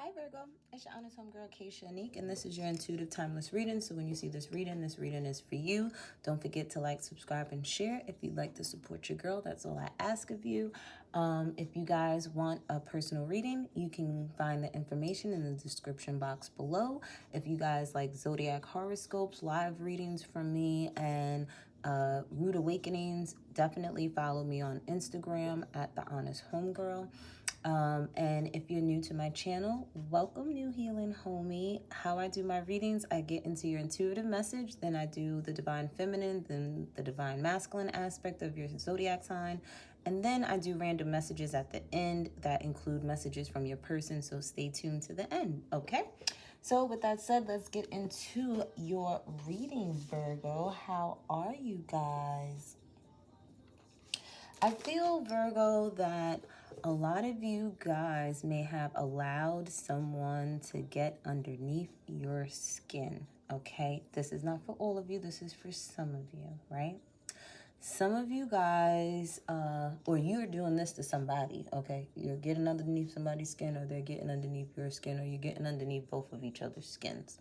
Hi Virgo, it's your honest homegirl, Hᴇɪ, and this is your intuitive timeless reading. So when you see this reading is for you. Don't forget to like, subscribe, and share if you'd like to support your girl. That's all I ask of you. If you guys want a personal reading, you can find the information in the description box below. If you guys like zodiac horoscopes, live readings from me, and rude awakenings, definitely follow me on Instagram at the honest homegirl. And if you're new to my channel, welcome, new healing homie. How I do my readings, I get into your intuitive message, then I do the divine feminine, then the divine masculine aspect of your zodiac sign, and then I do random messages at the end that include messages from your person, so stay tuned to the end, okay? So with that said, let's get into your reading, Virgo. How are you guys? I feel, Virgo, that a lot of you guys may have allowed someone to get underneath your skin, okay? This is not for all of you. This is for some of you, right? Some of you guys, or you're doing this to somebody, okay? You're getting underneath somebody's skin, or they're getting underneath your skin, or you're getting underneath both of each other's skins.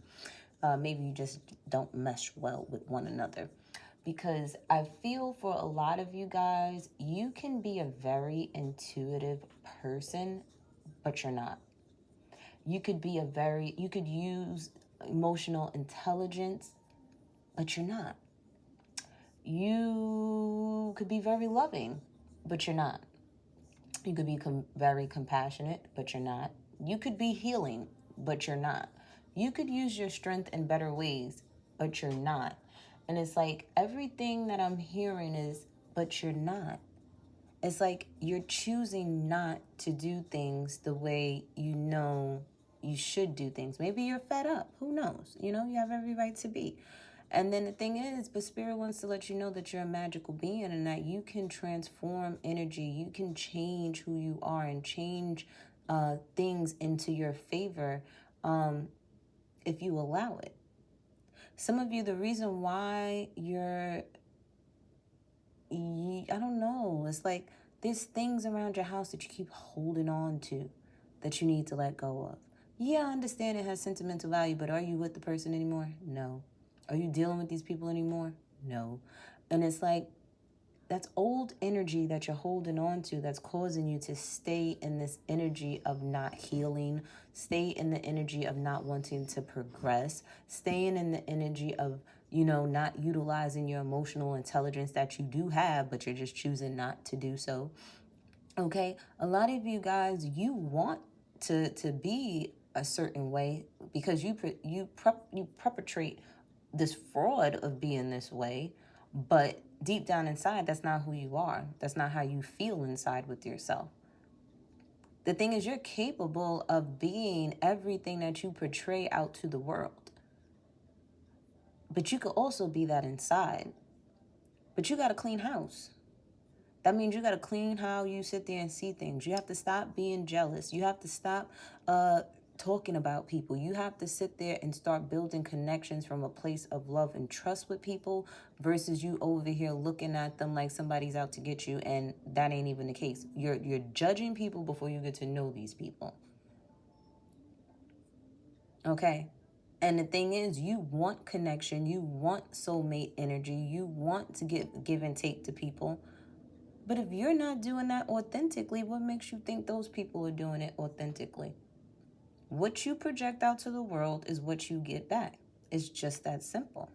Maybe you just don't mesh well with one another. Because I feel for a lot of you guys, you can be a very intuitive person, but you're not. You could use emotional intelligence, but you're not. You could be very loving, but you're not. You could be very compassionate, but you're not. You could be healing, but you're not. You could use your strength in better ways, but you're not. And it's like everything that I'm hearing is, but you're not. It's like you're choosing not to do things the way you know you should do things. Maybe you're fed up. Who knows? You know, you have every right to be. And then the thing is, but Spirit wants to let you know that you're a magical being and that you can transform energy. You can change who you are and change things into your favor if you allow it. Some of you, the reason why I don't know, it's like there's things around your house that you keep holding on to that you need to let go of. Yeah, I understand it has sentimental value, but are you with the person anymore? No. Are you dealing with these people anymore? No. And it's like, that's old energy that you're holding on to that's causing you to stay in this energy of not healing, stay in the energy of not wanting to progress, staying in the energy of, not utilizing your emotional intelligence that you do have, but you're just choosing not to do so. Okay? A lot of you guys, you want to be a certain way because you perpetrate this fraud of being this way, but deep down inside, that's not who you are. That's not how you feel inside with yourself. The thing is, you're capable of being everything that you portray out to the world. But you could also be that inside. But you got a clean house. That means you got to clean how you sit there and see things. You have to stop being jealous. You have to stop talking about people. You have to sit there and start building connections from a place of love and trust with people versus you over here looking at them like somebody's out to get you, and that ain't even the case. You're judging people before you get to know these people. Okay? And the thing is, you want connection. You want soulmate energy. You want to give and take to people. But if you're not doing that authentically, what makes you think those people are doing it authentically? What you project out to the world is what you get back. It's just that simple.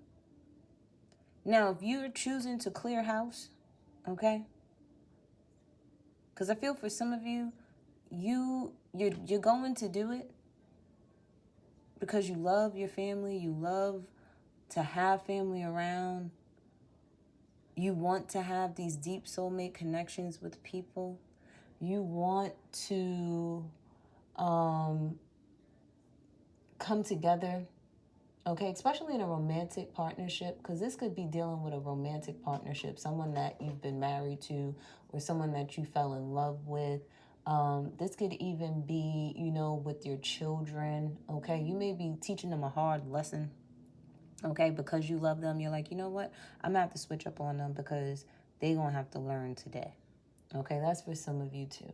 Now, if you're choosing to clear house, okay? Because I feel for some of you, you're going to do it because you love your family, you love to have family around. You want to have these deep soulmate connections with people. You want to come together, okay, especially in a romantic partnership, because this could be dealing with a romantic partnership, someone that you've been married to or someone that you fell in love with. This could even be, with your children, okay? You may be teaching them a hard lesson, okay, because you love them. You're like, you know what? I'm going to have to switch up on them because they're going to have to learn today, okay? That's for some of you too,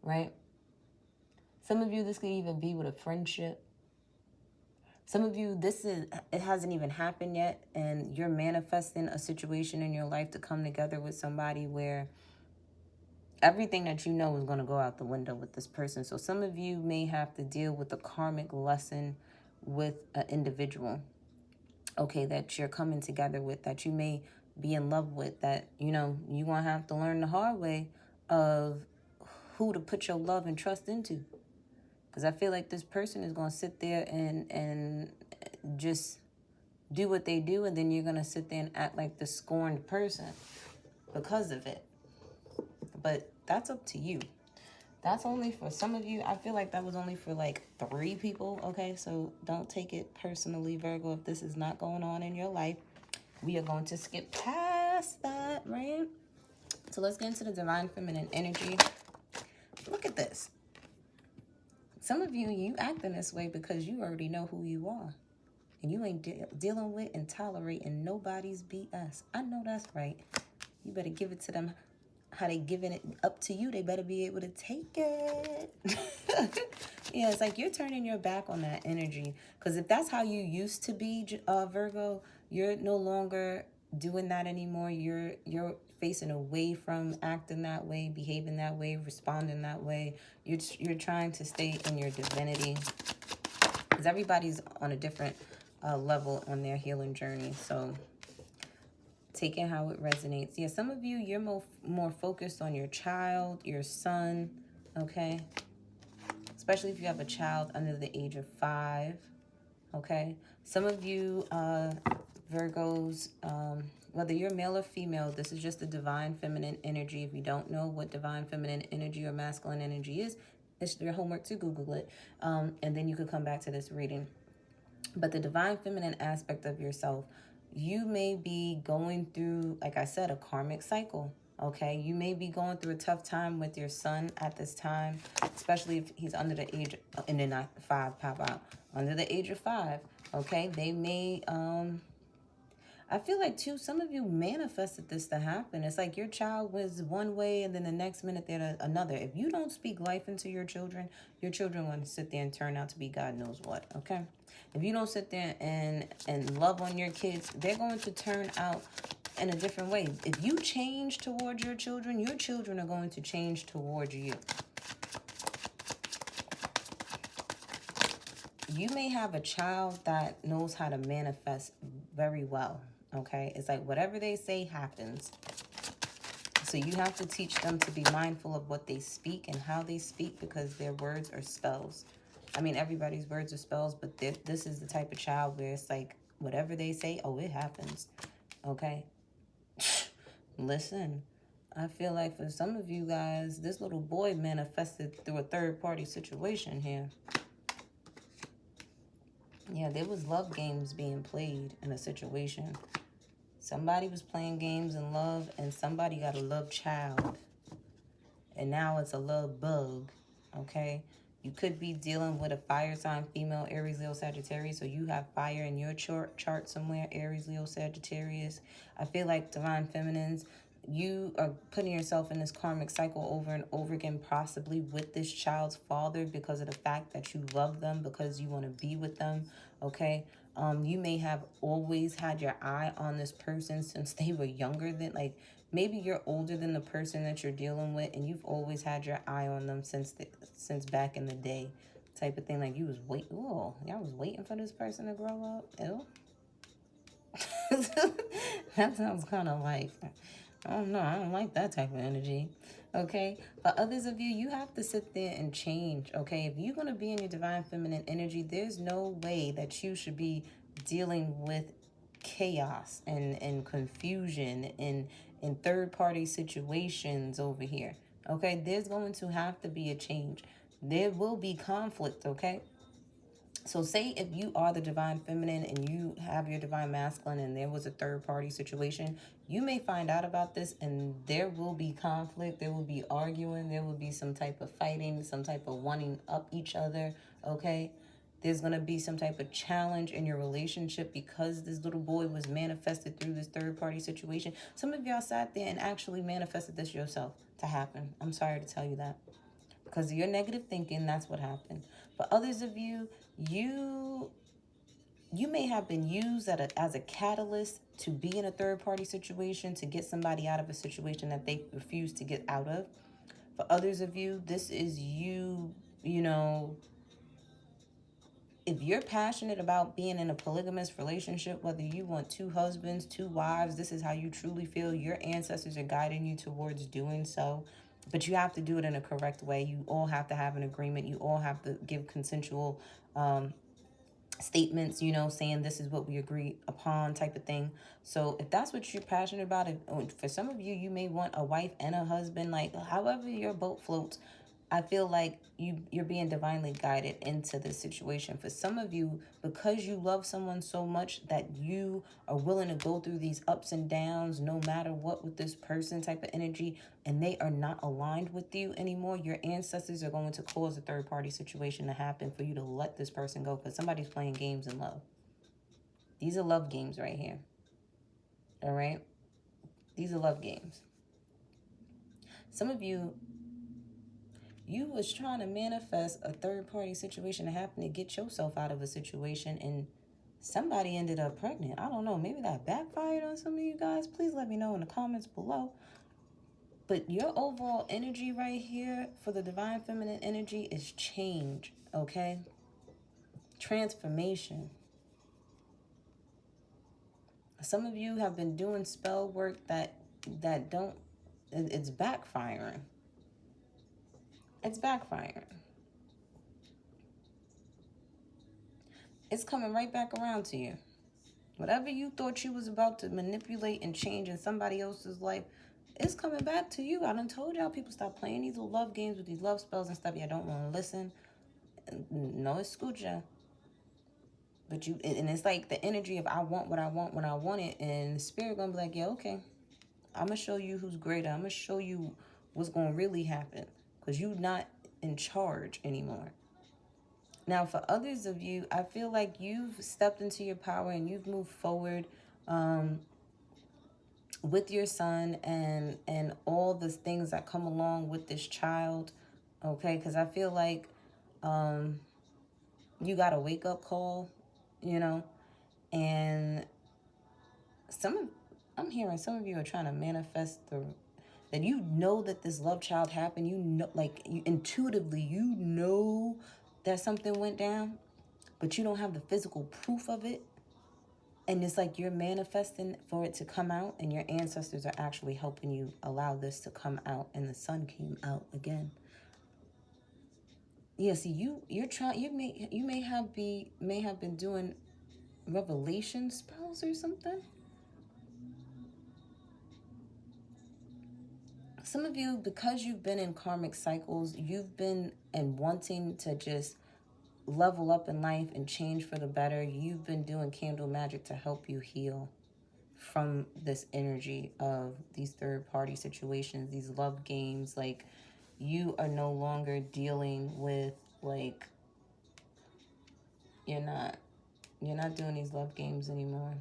right? Some of you, this could even be with a friendship. Some of you, it hasn't even happened yet, and you're manifesting a situation in your life to come together with somebody where everything that you know is going to go out the window with this person. So some of you may have to deal with a karmic lesson with an individual, okay, that you're coming together with, that you may be in love with, that, you know, you're going to have to learn the hard way of who to put your love and trust into. Because I feel like this person is going to sit there and just do what they do, and then you're going to sit there and act like the scorned person because of it. But that's up to you. That's only for some of you. I feel like that was only for like 3 people, okay? So don't take it personally, Virgo, if this is not going on in your life. We are going to skip past that, right? So let's get into the divine feminine energy. Look at this. Some of you, you acting this way because you already know who you are. And you ain't dealing with and tolerating nobody's BS. I know that's right. You better give it to them how they giving it up to you. They better be able to take it. Yeah, it's like you're turning your back on that energy. Because if that's how you used to be, Virgo, you're no longer doing that anymore. You're facing away from acting that way, behaving that way, responding that way. You're trying to stay in your divinity. Because everybody's on a different level on their healing journey. So taking how it resonates. Yeah, some of you, you're more focused on your child, your son, okay? Especially if you have a child under the age of 5, okay? Some of you, Virgos, whether you're male or female, this is just the divine feminine energy. If you don't know what divine feminine energy or masculine energy is, it's your homework to Google it. And then you could come back to this reading. But the divine feminine aspect of yourself, you may be going through, like I said, a karmic cycle, okay? You may be going through a tough time with your son at this time, especially if he's under the age, and then not 5 pop out, under the age of 5, okay? They may, I feel like, too, some of you manifested this to happen. It's like your child was one way, and then the next minute they're another. If you don't speak life into your children want to sit there and turn out to be God knows what, okay? If you don't sit there and love on your kids, they're going to turn out in a different way. If you change towards your children are going to change towards you. You may have a child that knows how to manifest very well, okay? It's like whatever they say happens. So you have to teach them to be mindful of what they speak and how they speak, because their words are spells. I mean, everybody's words are spells, but this is the type of child where it's like, whatever they say, oh, it happens, okay? Listen, I feel like for some of you guys, this little boy manifested through a third-party situation here. Yeah, there was love games being played in a situation. Somebody was playing games in love, and somebody got a love child. And now it's a love bug, okay? You could be dealing with a fire sign, female, Aries, Leo, Sagittarius. So you have fire in your chart somewhere, Aries, Leo, Sagittarius. I feel like divine feminines, you are putting yourself in this karmic cycle over and over again, possibly with this child's father, because of the fact that you love them, because you want to be with them, okay? You may have always had your eye on this person since they were younger than, like, maybe you're older than the person that you're dealing with, and you've always had your eye on them since back in the day, type of thing. Like you was y'all was waiting for this person to grow up. Ew. That sounds kind of like, I don't know, I don't like that type of energy, okay? For others of you, you have to sit there and change, okay? If you're going to be in your divine feminine energy, there's no way that you should be dealing with chaos and confusion in third-party situations over here, okay? There's going to have to be a change. There will be conflict, okay? So say if you are the divine feminine and you have your divine masculine and there was a third-party situation, you may find out about this and there will be conflict, there will be arguing, there will be some type of fighting, some type of wanting up each other, okay? There's going to be some type of challenge in your relationship because this little boy was manifested through this third-party situation. Some of y'all sat there and actually manifested this yourself to happen. I'm sorry to tell you that. Because of your negative thinking, that's what happened. For others of you, you may have been used as a catalyst to be in a third-party situation, to get somebody out of a situation that they refuse to get out of. For others of you, this is you, if you're passionate about being in a polygamous relationship, whether you want 2 husbands, 2 wives, this is how you truly feel, your ancestors are guiding you towards doing so. But you have to do it in a correct way. You all have to have an agreement. You all have to give consensual statements, saying this is what we agree upon type of thing. So if that's what you're passionate about, for some of you, you may want a wife and a husband, like however your boat floats. I feel like you're being divinely guided into this situation. For some of you, because you love someone so much that you are willing to go through these ups and downs no matter what with this person type of energy, and they are not aligned with you anymore, your ancestors are going to cause a third-party situation to happen for you to let this person go, because somebody's playing games in love. These are love games right here. All right? These are love games. Some of you, you was trying to manifest a third-party situation to happen to get yourself out of a situation, and somebody ended up pregnant. I don't know. Maybe that backfired on some of you guys. Please let me know in the comments below. But your overall energy right here for the divine feminine energy is change, okay? Transformation. Some of you have been doing spell work that don't, it's backfiring. It's backfiring. It's coming right back around to you. Whatever you thought you was about to manipulate and change in somebody else's life, it's coming back to you. I done told y'all, people stop playing these little love games with these love spells and stuff. Y'all don't want to listen. No, it's scoocha. But and it's like the energy of I want what I want when I want it, and the spirit gonna be like, yeah, okay, I'm gonna show you who's greater. I'm gonna show you what's gonna really happen, because you're not in charge anymore. Now, for others of you, I feel like you've stepped into your power and you've moved forward with your son and all the things that come along with this child, okay? Because I feel like you got a wake-up call, and I'm hearing some of you are trying to manifest that that this love child happened. You intuitively, that something went down, but you don't have the physical proof of it. And it's like you're manifesting for it to come out, and your ancestors are actually helping you allow this to come out, and the sun came out again. Yeah, see, you may have been doing revelation spells or something. Some of you, because you've been in karmic cycles, you've been and wanting to just level up in life and change for the better. You've been doing candle magic to help you heal from this energy of these third-party situations, these love games. Like, you are no longer dealing with, like, you're not doing these love games anymore.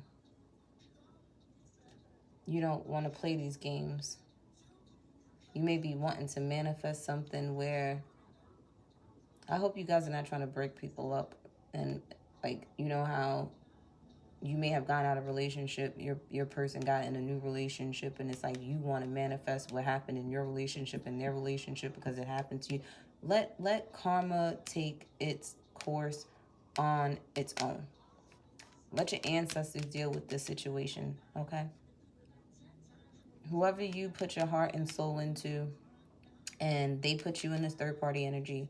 You don't want to play these games. You may be wanting to manifest something where, I hope you guys are not trying to break people up, and like, how you may have gone out of a relationship, your person got in a new relationship, and it's like you want to manifest what happened in your relationship and their relationship because it happened to you. Let karma take its course on its own. Let your ancestors deal with this situation, okay? Whoever you put your heart and soul into, and they put you in this third-party energy,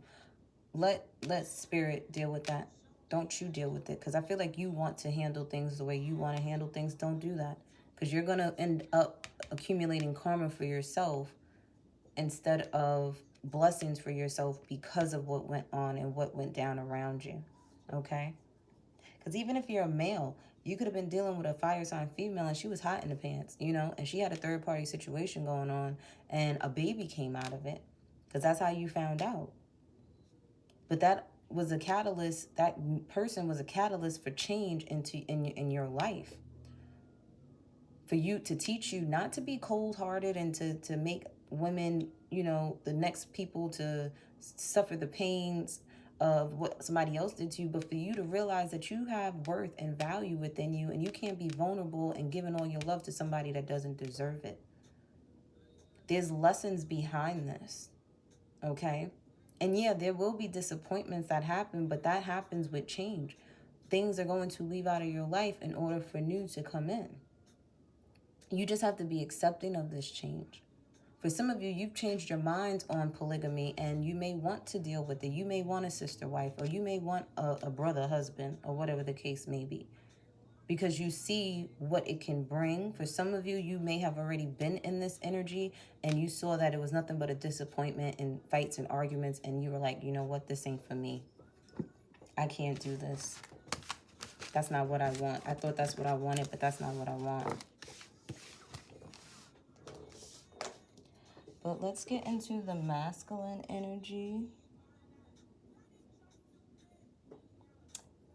let spirit deal with that. Don't you deal with it, because I feel like you want to handle things the way you want to handle things. Don't do that, because you're going to end up accumulating karma for yourself instead of blessings for yourself because of what went on and what went down around you, okay? Because even if you're a male, you could have been dealing with a fire sign female and she was hot in the pants, and she had a third-party situation going on and a baby came out of it, because that's how you found out. But that was a catalyst. That person was a catalyst for change in your life, for you, to teach you not to be cold-hearted and to make women, the next people to suffer the pains of what somebody else did to you, but for you to realize that you have worth and value within you, and you can't be vulnerable and giving all your love to somebody that doesn't deserve it. There's lessons behind this, okay? And yeah, there will be disappointments that happen, but that happens with change. Things are going to leave out of your life in order for new to come in. You just have to be accepting of this change. For some of you, you've changed your minds on polygamy, and you may want to deal with it. You may want a sister wife, or you may want a brother husband, or whatever the case may be, because you see what it can bring. For some of you, you may have already been in this energy, and you saw that it was nothing but a disappointment and fights and arguments, and you were like, you know what, this ain't for me. I can't do this. That's not what I want. I thought that's what I wanted, but that's not what I want. But let's get into the masculine energy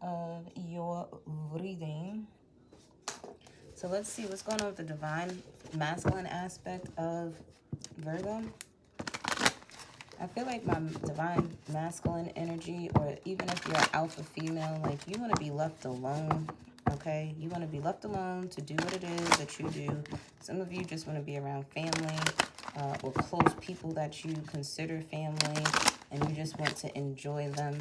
of your reading. So let's see what's going on with the divine masculine aspect of Virgo. I feel like my divine masculine energy, or even if you're an alpha female, like you want to be left alone, okay? You want to be left alone to do what it is that you do. Some of you just want to be around family or close people that you consider family, and you just want to enjoy them.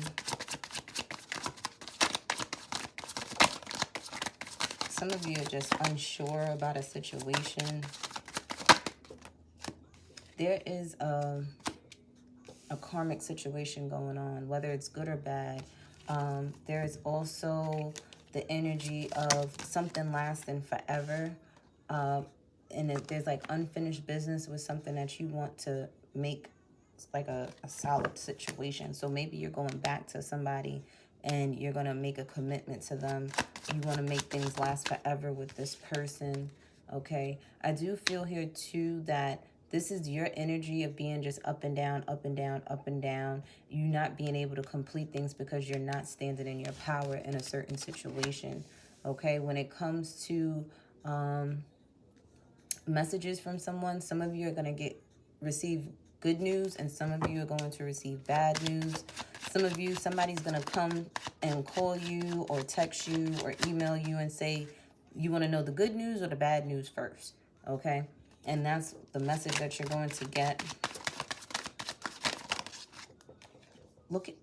Some of you are just unsure about a situation. There is a karmic situation going on, whether it's good or bad. There is also the energy of something lasting forever. And there's like unfinished business with something that you want to make like a solid situation. So maybe you're going back to somebody and you're going to make a commitment to them. You want to make things last forever with this person, okay? I do feel here too that this is your energy of being just up and down, up and down, up and down. You not being able to complete things because you're not standing in your power in a certain situation, okay? When it comes to messages from someone, some of you are going to receive good news, and some of you are going to receive bad news. Some of you, somebody's going to come and call you or text you or email you and say, you want to know the good news or the bad news first, okay? And that's the message that you're going to get. Look at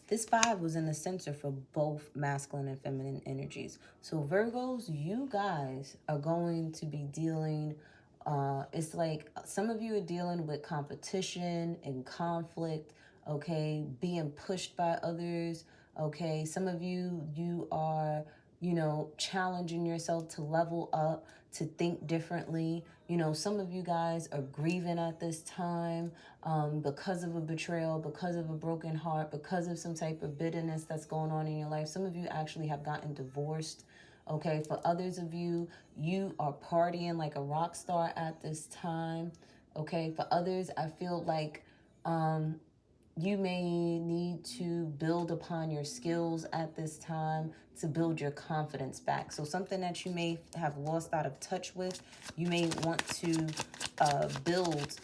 this 5 was in the center for both masculine and feminine energies. So Virgos, you guys are going to be dealing, it's like some of you are dealing with competition and conflict, okay, being pushed by others, okay. Some of you, you are, you know, challenging yourself to level up, to think differently. You know, some of you guys are grieving at this time because of a betrayal, because of a broken heart, because of some type of bitterness that's going on in your life. Some of you actually have gotten divorced, okay? For others of you, you are partying like a rock star at this time, okay? For others, I feel like you may need to build upon your skills at this time to build your confidence back. So something that you may have lost out of touch with, you may want to build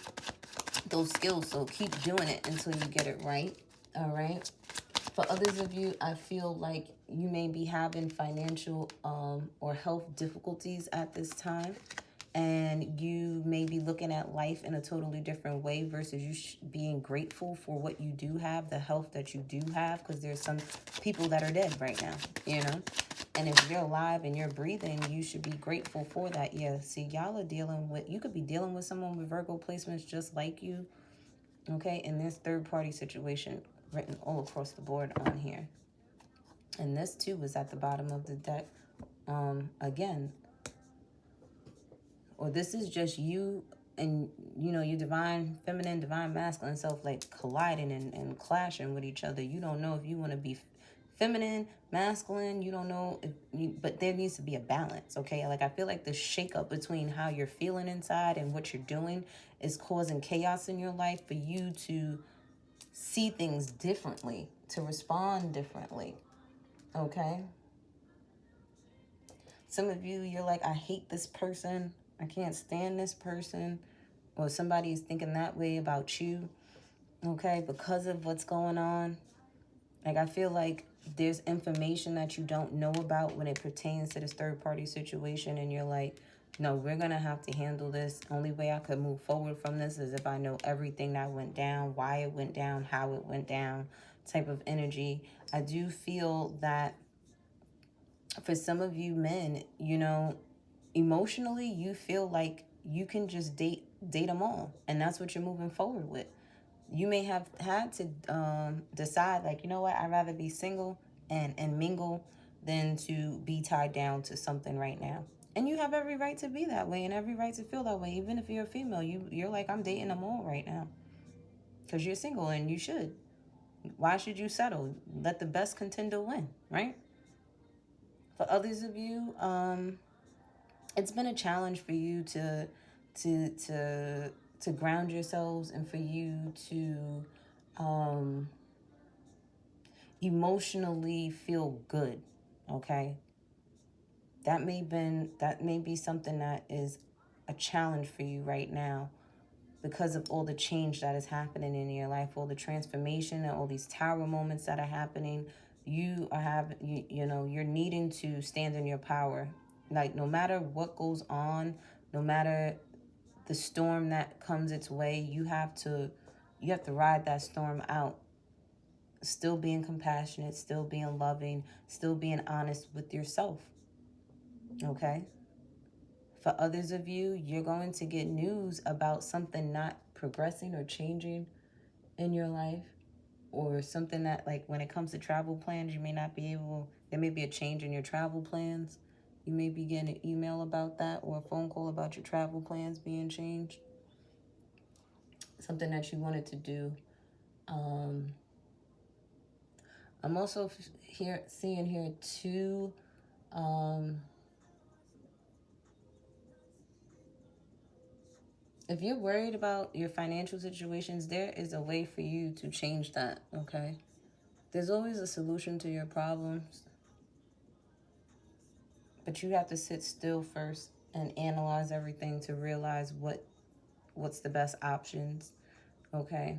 those skills. So keep doing it until you get it right, all right? For others of you, I feel like you may be having financial or health difficulties at this time. And you may be looking at life in a totally different way versus you being grateful for what you do have, the health that you do have, because there's some people that are dead right now, you know? And if you're alive and you're breathing, you should be grateful for that. Yeah, see, y'all are dealing with, you could be dealing with someone with Virgo placements just like you, okay? And there's third-party situation written all across the board on here. And this, too, was at the bottom of the deck. Again, or this is just you and, you know, your divine feminine, divine masculine self, like colliding and clashing with each other. You don't know if you want to be feminine, masculine. You don't know if you, but there needs to be a balance, okay? Like, I feel like the shakeup between how you're feeling inside and what you're doing is causing chaos in your life for you to see things differently, to respond differently, okay? Some of you, you're like, I hate this person. I can't stand this person. Or somebody is thinking that way about you, okay, because of what's going on. Like, I feel like there's information that you don't know about when it pertains to this third-party situation, and you're like, no, we're going to have to handle this. Only way I could move forward from this is if I know everything that went down, why it went down, how it went down, type of energy. I do feel that for some of you men, you know, emotionally, you feel like you can just date them all, and that's what you're moving forward with. You may have had to decide, like, you know what, I'd rather be single and mingle than to be tied down to something right now. And you have every right to be that way and every right to feel that way. Even if you're a female, you're like, I'm dating them all right now because you're single, and you should. Why should you settle? Let the best contender win, right? For others of you, it's been a challenge for you to to ground yourselves, and for you to emotionally feel good. Okay, that may be something that is a challenge for you right now, because of all the change that is happening in your life, all the transformation and all these tower moments that are happening. You know, you're needing to stand in your power. Like, no matter what goes on, no matter the storm that comes its way, you have to ride that storm out, still being compassionate, still being loving, still being honest with yourself. Okay? For others of you, you're going to get news about something not progressing or changing in your life, or something that, like, when it comes to travel plans, you may not be able, there may be a change in your travel plans. You may be getting an email about that, or a phone call about your travel plans being changed. Something that you wanted to do. I'm also seeing here too, if you're worried about your financial situations, there is a way for you to change that, okay? There's always a solution to your problems, but you have to sit still first and analyze everything to realize what's the best options, okay?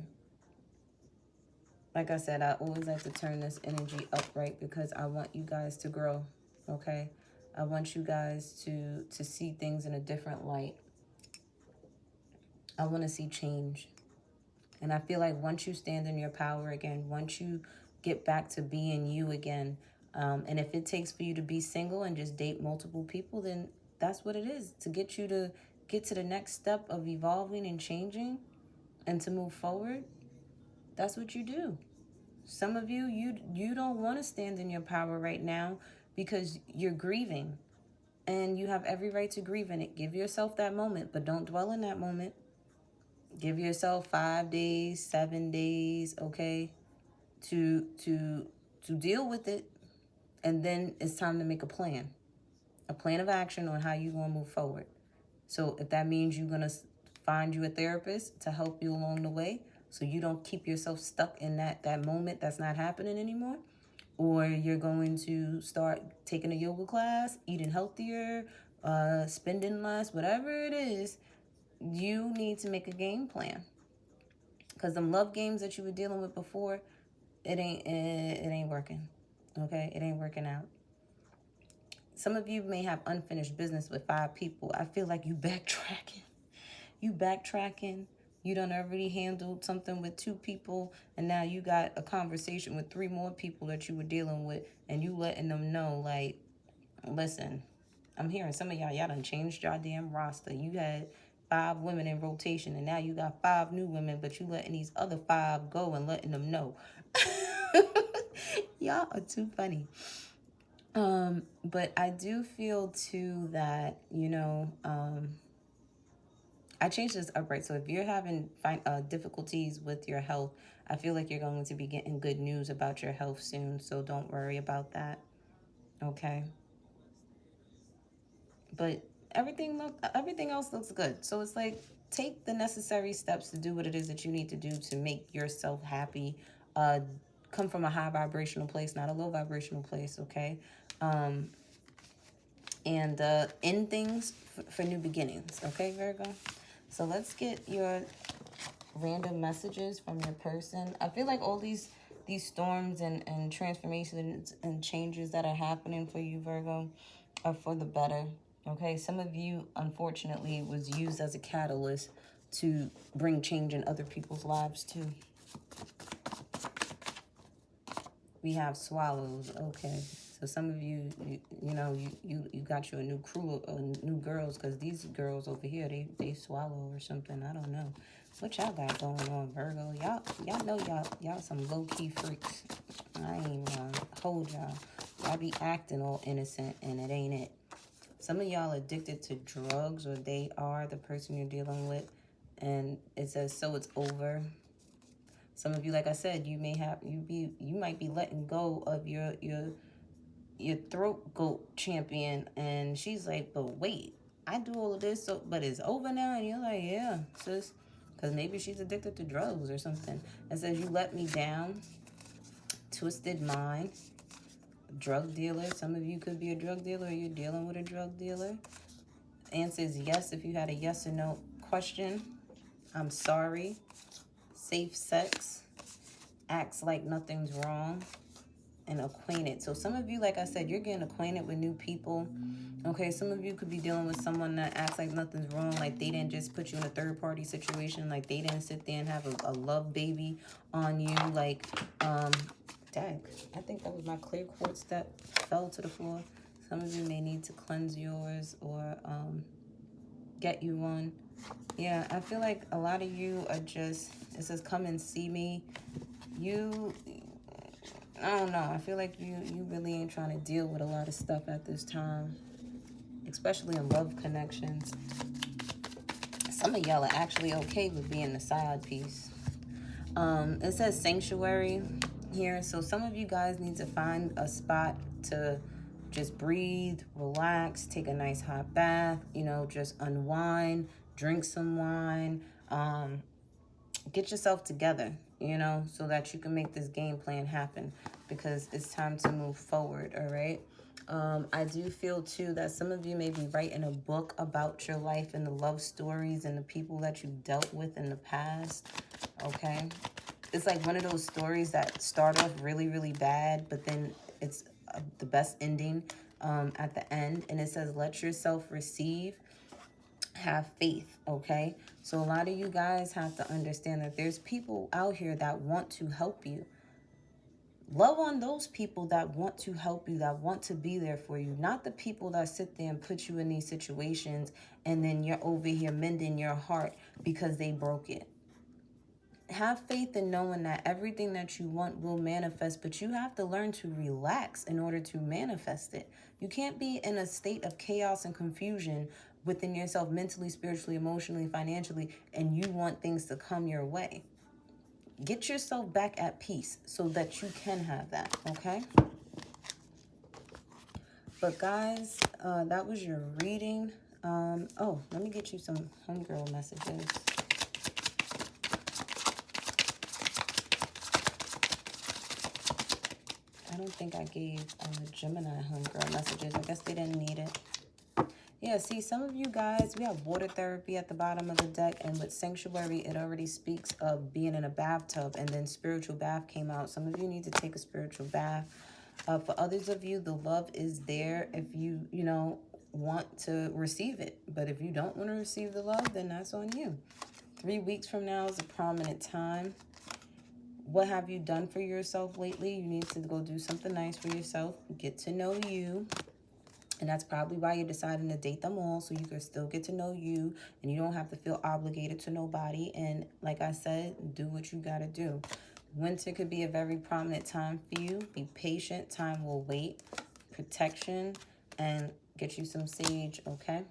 Like I said, I always like to turn this energy upright because I want you guys to grow, okay? I want you guys to see things in a different light. I want to see change. And I feel like once you stand in your power again, once you get back to being you again, and if it takes for you to be single and just date multiple people, then that's what it is. To get you to get to the next step of evolving and changing and to move forward, that's what you do. Some of you, you don't want to stand in your power right now because you're grieving. And you have every right to grieve in it. Give yourself that moment, but don't dwell in that moment. Give yourself 5 days, 7 days, okay, to deal with it. And then it's time to make a plan of action on how you're going to move forward. So if that means you're going to find you a therapist to help you along the way, so you don't keep yourself stuck in that moment that's not happening anymore, or you're going to start taking a yoga class, eating healthier, spending less, whatever it is, you need to make a game plan. Because them love games that you were dealing with before, it ain't working. Okay? It ain't working out. Some of you may have unfinished business with 5 people. I feel like you backtracking. You done already handled something with 2 people, and now you got a conversation with 3 more people that you were dealing with, and you letting them know, like, listen, I'm hearing some of y'all done changed y'all damn roster. You had 5 women in rotation, and now you got 5 new women, but you letting these other 5 go and letting them know. Y'all are too funny. But I do feel too that, you know, I changed this upright. So if you're having difficulties with your health, I feel like you're going to be getting good news about your health soon. So don't worry about that. Okay. But everything else looks good. So it's like, take the necessary steps to do what it is that you need to do to make yourself happy. Come from a high vibrational place, not a low vibrational place. Okay. And end things for new beginnings. Okay, Virgo? So let's get your random messages from your person. I feel like all these storms and transformations and changes that are happening for you, Virgo, are for the better. Okay, some of you, unfortunately, was used as a catalyst to bring change in other people's lives too. We have swallows. Okay, so some of you, you got you a new crew of new girls, because these girls over here, they swallow or something. I don't know what y'all got going on, Virgo. Y'all know y'all some low-key freaks. I ain't gonna hold y'all. Y'all be acting all innocent and it ain't it. Some of y'all addicted to drugs, or they are the person you're dealing with, and it says so it's over. Some of you, like I said, you might be letting go of your throat goat champion, and she's like, but wait, I do all of this, but it's over now. And you're like, yeah, sis, because maybe she's addicted to drugs or something. It says you let me down, twisted mind, drug dealer. Some of you could be a drug dealer, or you're dealing with a drug dealer. Answer is yes if you had a yes or no question. I'm sorry. Safe sex, acts like nothing's wrong, and acquainted. So some of you, like I said, you're getting acquainted with new people. Okay, some of you could be dealing with someone that acts like nothing's wrong, like they didn't just put you in a third-party situation, like they didn't sit there and have a love baby on you, like, dang, I think that was my clear quartz that fell to the floor. Some of you may need to cleanse yours, or get you one. Yeah, I feel like a lot of you are just, it says come and see me. I don't know. I feel like you really ain't trying to deal with a lot of stuff at this time, especially in love connections. Some of y'all are actually okay with being the side piece. It says sanctuary here. So some of you guys need to find a spot to just breathe, relax, take a nice hot bath, just unwind, drink some wine, get yourself together, so that you can make this game plan happen, because it's time to move forward, all right? I do feel, too, that some of you may be writing a book about your life and the love stories and the people that you dealt with in the past, okay? It's like one of those stories that start off really, really bad, but then it's the best ending at the end. And it says, let yourself receive, have faith, okay? So a lot of you guys have to understand that there's people out here that want to help you. Love on those people that want to help you, that want to be there for you, not the people that sit there and put you in these situations and then you're over here mending your heart because they broke it. Have faith in knowing that everything that you want will manifest, but you have to learn to relax in order to manifest it. You can't be in a state of chaos and confusion within yourself, mentally, spiritually, emotionally, financially, and you want things to come your way. Get yourself back at peace so that you can have that, okay? But guys, that was your reading. Let me get you some homegirl messages. I don't think I gave Gemini homegirl messages. I guess they didn't need it. Yeah, see, some of you guys, we have water therapy at the bottom of the deck. And with sanctuary, it already speaks of being in a bathtub. And then spiritual bath came out. Some of you need to take a spiritual bath. For others of you, the love is there if you, want to receive it. But if you don't want to receive the love, then that's on you. 3 weeks from now is a prominent time. What have you done for yourself lately? You need to go do something nice for yourself. Get to know you. And that's probably why you're deciding to date them all, so you can still get to know you and you don't have to feel obligated to nobody. And like I said, do what you got to do. Winter could be a very prominent time for you. Be patient. Time will wait. Protection, and get you some sage, okay?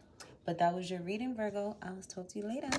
But that was your reading, Virgo. I'll talk to you later.